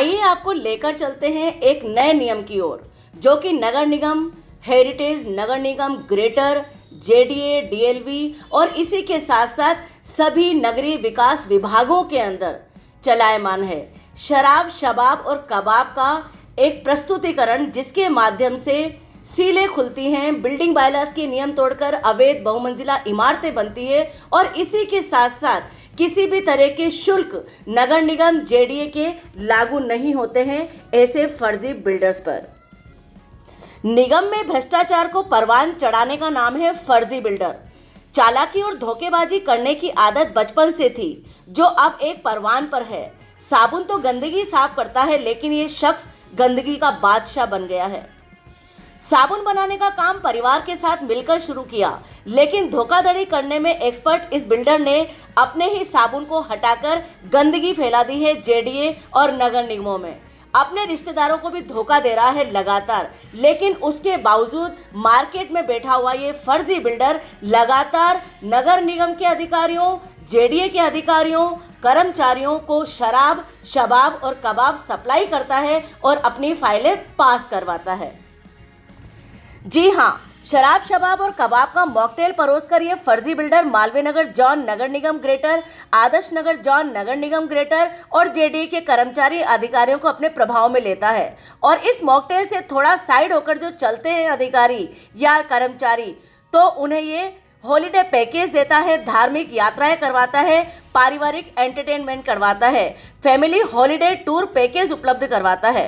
आइए आपको लेकर चलते हैं एक नए नियम की ओर, जो कि नगर निगम हेरिटेज, नगर निगम ग्रेटर, जेडीए, डीएलवी और इसी के साथ साथ सभी नगरीय विकास विभागों के अंदर चलायमान है। शराब, शबाब और कबाब का एक प्रस्तुतिकरण, जिसके माध्यम से सीलें खुलती हैं, बिल्डिंग बायलॉज के नियम तोड़कर अवैध बहुमंजिला इमारतें बनती है और इसी के साथ साथ किसी भी तरह के शुल्क नगर निगम जेडीए के लागू नहीं होते हैं ऐसे फर्जी बिल्डर्स पर। निगम में भ्रष्टाचार को परवान चढ़ाने का नाम है फर्जी बिल्डर। चालाकी और धोखेबाजी करने की आदत बचपन से थी, जो अब एक परवान पर है। साबुन तो गंदगी साफ करता है, लेकिन ये शख्स गंदगी का बादशाह बन गया है। साबुन बनाने का काम परिवार के साथ मिलकर शुरू किया, लेकिन धोखाधड़ी करने में एक्सपर्ट इस बिल्डर ने अपने ही साबुन को हटाकर गंदगी फैला दी है जेडीए और नगर निगमों में। अपने रिश्तेदारों को भी धोखा दे रहा है लगातार, लेकिन उसके बावजूद मार्केट में बैठा हुआ ये फर्जी बिल्डर लगातार नगर निगम के अधिकारियों, जेडीए के अधिकारियों, कर्मचारियों को शराब, शबाब और कबाब सप्लाई करता है और अपनी फाइलें पास करवाता है। जी हाँ, शराब, शबाब और कबाब का मॉकटेल परोसकर ये फर्जी बिल्डर मालवीय नगर जोन नगर निगम ग्रेटर, आदर्श नगर जोन नगर निगम ग्रेटर और जेडीए के कर्मचारी अधिकारियों को अपने प्रभाव में लेता है। और इस मॉकटेल से थोड़ा साइड होकर जो चलते हैं अधिकारी या कर्मचारी, तो उन्हें ये हॉलीडे पैकेज देता है, धार्मिक यात्राएं करवाता है, पारिवारिक एंटरटेनमेंट करवाता है, फैमिली हॉलीडे टूर पैकेज उपलब्ध करवाता है।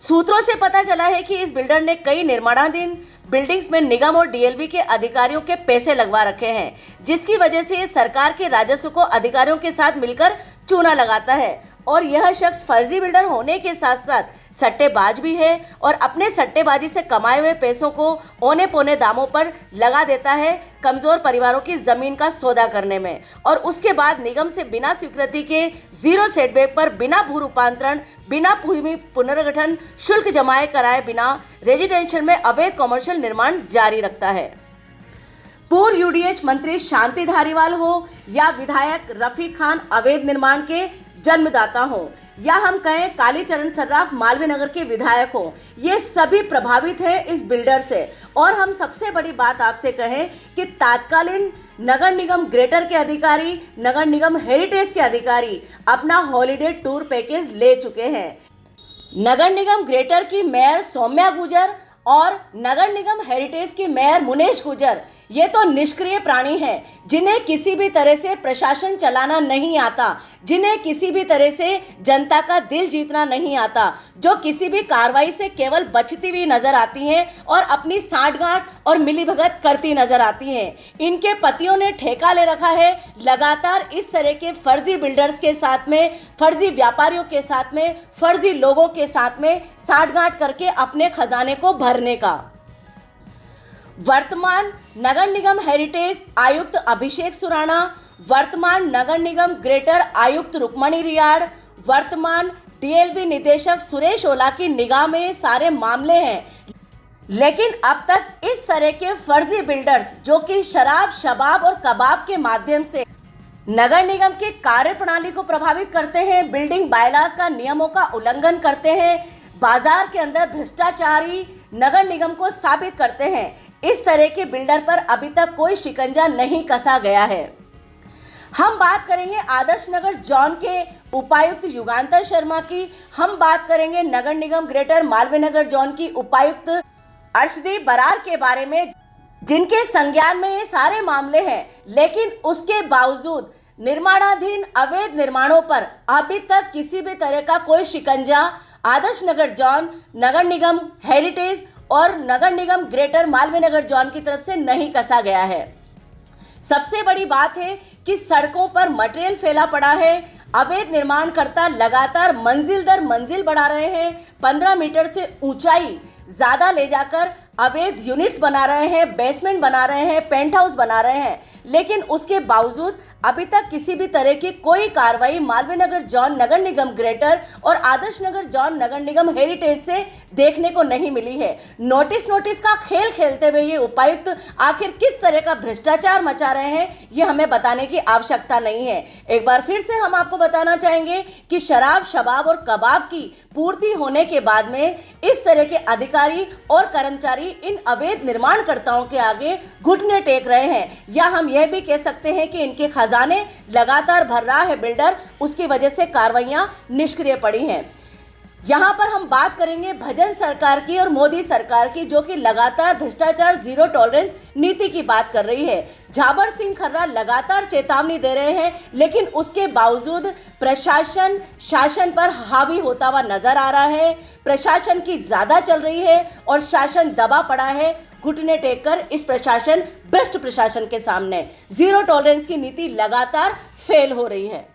सूत्रों से पता चला है कि इस बिल्डर ने कई निर्माणाधीन बिल्डिंग्स में निगम और डीएलवी के अधिकारियों के पैसे लगवा रखे हैं, जिसकी वजह से ये सरकार के राजस्व को अधिकारियों के साथ मिलकर चूना लगाता है। और यह शख्स फर्जी बिल्डर होने के साथ साथ सट्टेबाज भी है और अपने सट्टेबाजी से कमाए हुए पैसों को औने पौने दामों पर लगा देता है कमज़ोर परिवारों की ज़मीन का सौदा करने में, और उसके बाद निगम से बिना स्वीकृति के, जीरो सेटबैक पर, बिना भू रूपांतरण, बिना भूमि पुनर्गठन शुल्क जमाए कराए बिना रेजिडेंशियल में अवैध कॉमर्शियल निर्माण जारी रखता है। पूर्व यूडीएच मंत्री शांति धारीवाल हो या विधायक रफीक खान अवैध निर्माण के जन्मदाता हो, या हम कहें कालीचरण सर्राफ मालवीय नगर के विधायक हो, ये सभी प्रभावित हैं इस बिल्डर से। और हम सबसे बड़ी बात आपसे कहें कि तात्कालीन नगर निगम ग्रेटर के अधिकारी, नगर निगम हेरिटेज के अधिकारी अपना हॉलीडे टूर पैकेज ले चुके हैं। नगर निगम ग्रेटर की मेयर सौम्या गुजर और नगर निगम हेरिटेज की मेयर मुनेश गुजर, ये तो निष्क्रिय प्राणी हैं, जिन्हें किसी भी तरह से प्रशासन चलाना नहीं आता, जिन्हें किसी भी तरह से जनता का दिल जीतना नहीं आता, जो किसी भी कार्रवाई से केवल बचती हुई नजर आती हैं और अपनी सांठगांठ और मिलीभगत करती नजर आती हैं। इनके पतियों ने ठेका ले रखा है लगातार इस तरह के फर्जी बिल्डर्स के साथ में, फर्जी व्यापारियों के साथ में, फर्जी लोगों के साथ में सांठगांठ करके अपने खजाने को भरने का। वर्तमान नगर निगम हेरिटेज आयुक्त अभिषेक सुराणा, वर्तमान नगर निगम ग्रेटर आयुक्त रुक्मणी रियाड़, वर्तमान डीएलवी निदेशक सुरेश ओला की निगाह में ये सारे मामले हैं, लेकिन अब तक इस तरह के फर्जी बिल्डर्स, जो कि शराब, शबाब और कबाब के माध्यम से नगर निगम के कार्य प्रणाली को प्रभावित करते हैं, बिल्डिंग बायलॉज का नियमों का उल्लंघन करते हैं, बाजार के अंदर भ्रष्टाचारी नगर निगम को साबित करते हैं, इस तरह के बिल्डर पर अभी तक कोई शिकंजा नहीं कसा गया है। हम बात करेंगे आदर्श नगर जोन के उपायुक्त युगांतर शर्मा की, हम बात करेंगे नगर निगम ग्रेटर मालवीय नगर जोन की उपायुक्त अर्शदीप बरार के बारे में, जिनके संज्ञान में ये सारे मामले हैं, लेकिन उसके बावजूद निर्माणाधीन अवैध निर्माणों पर अभी तक किसी भी तरह का कोई शिकंजा आदर्श नगर जोन, नगर निगम हेरिटेज और नगर निगम ग्रेटर मालवीय नगर जोन की तरफ से नहीं कसा गया है। सबसे बड़ी बात है कि सड़कों पर मटेरियल फैला पड़ा है, अवैध निर्माणकर्ता लगातार मंजिल दर मंजिल बढ़ा रहे हैं, 15 मीटर से ऊंचाई ज़्यादा ले जाकर अवैध यूनिट्स बना रहे हैं, बेसमेंट बना रहे हैं, पेंट हाउस बना रहे हैं, लेकिन उसके बावजूद अभी तक किसी भी तरह की कोई कार्रवाई मालवीय नगर जोन नगर निगम ग्रेटर और आदर्श नगर जोन नगर निगम हेरिटेज से देखने को नहीं मिली है। नोटिस का खेल खेलते हुए ये उपायुक्त आखिर किस तरह का भ्रष्टाचार मचा रहे हैं, ये हमें बताने की आवश्यकता नहीं है। एक बार फिर से हम आपको बताना चाहेंगे कि शराब, शबाब और कबाब की पूर्ति होने के बाद में इस तरह के अधिकारी और कर्मचारी इन अवैध निर्माणकर्ताओं के आगे घुटने टेक रहे हैं, या हम यह भी कह सकते हैं कि इनके खजाने लगातार भर रहा है बिल्डर, उसकी वजह से कार्रवाइयां निष्क्रिय पड़ी हैं। यहाँ पर हम बात करेंगे भजन सरकार की और मोदी सरकार की, जो कि लगातार भ्रष्टाचार जीरो टॉलरेंस नीति की बात कर रही है। झाबर सिंह खर्रा लगातार चेतावनी दे रहे हैं, लेकिन उसके बावजूद प्रशासन शासन पर हावी होता हुआ नजर आ रहा है। प्रशासन की ज्यादा चल रही है और शासन दबा पड़ा है घुटने टेक कर इस प्रशासन भ्रष्ट प्रशासन के सामने। जीरो टॉलरेंस की नीति लगातार फेल हो रही है।